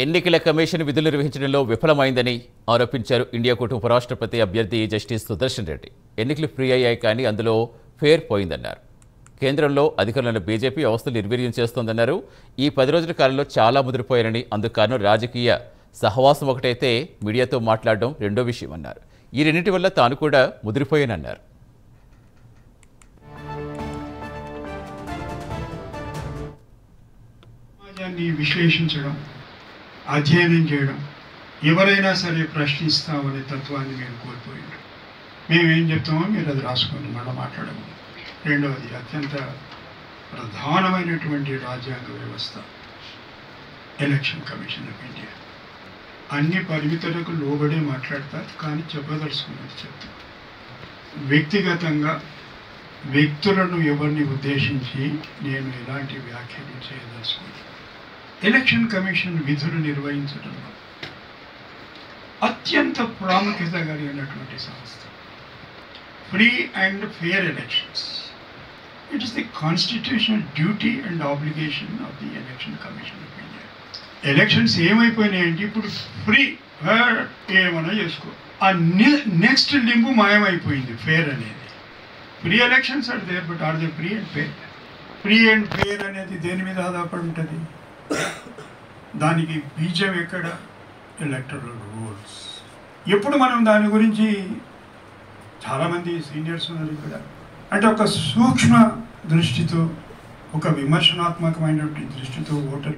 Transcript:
ఎన్నికల కమిషన్ విధులు నిర్వహించడంలో విఫలమైందని ఆరోపించారు ఇండియా కూటమి ఉపరాష్ట్రపతి అభ్యర్థి జస్టిస్ సుదర్శన్ రెడ్డి. ఎన్నికలు ఫ్రీ అయ్యాయి కానీ అందులో ఫేర్ పోయిందన్నారు. కేంద్రంలో అధికారులను బీజేపీ వ్యవస్థలు నిర్వీర్యం చేస్తోందన్నారు. ఈ 10 రోజుల కాలంలో చాలా ముదిరిపోయారని, అందుకు కారణం రాజకీయ సహవాసం ఒకటైతే మీడియాతో మాట్లాడడం రెండో విషయం అన్నారు. ఈ రెండింటి వల్ల తాను కూడా ముదిరిపోయానన్నారు. విశ్లేషించడం, అధ్యయనం చేయడం, ఎవరైనా సరే ప్రశ్నిస్తామనే తత్వాన్ని మేము కోల్పోయాం. మేమేం చెప్తామో మీరు అది రాసుకొని మళ్ళీ మాట్లాడము. రెండవది, అత్యంత ప్రధానమైనటువంటి రాజ్యాంగ వ్యవస్థ ఎలక్షన్ కమిషన్ ఆఫ్ ఇండియా అన్ని పరిమితులకు లోబడే మాట్లాడతారు, కానీ చెప్పదలుచుకున్నది చెప్తారు. వ్యక్తిగతంగా వ్యక్తులను ఎవరిని ఉద్దేశించి నేను ఎలాంటి వ్యాఖ్యలు చేయదలుచుకున్నాను. ఎలక్షన్ కమిషన్ విధులు నిర్వహించడంలో అత్యంత ప్రాముఖ్యత కలిగినటువంటి సంస్థ. Free and fair elections, it is the constitutional duty and obligation of the election commission of India. Elections ఏమైపోయినాయంటే ఇప్పుడు ఫ్రీ, ఏమైనా చేసుకో, ఆ నెక్స్ట్ లింబు మాయమైపోయింది ఫెయిర్ అనేది. Free elections are there, but are they free and fair? Free and fair అనేది దేని మీద ఆధారపడి ఉంటుంది? దానికి బీజం ఎక్కడ? Electoral rules. ఎప్పుడు మనం దాని గురించి, చాలామంది సీనియర్స్ ఉన్నారు ఇక్కడ, అంటే ఒక సూక్ష్మ దృష్టితో, ఒక విమర్శనాత్మకమైనటువంటి దృష్టితో ఓటర్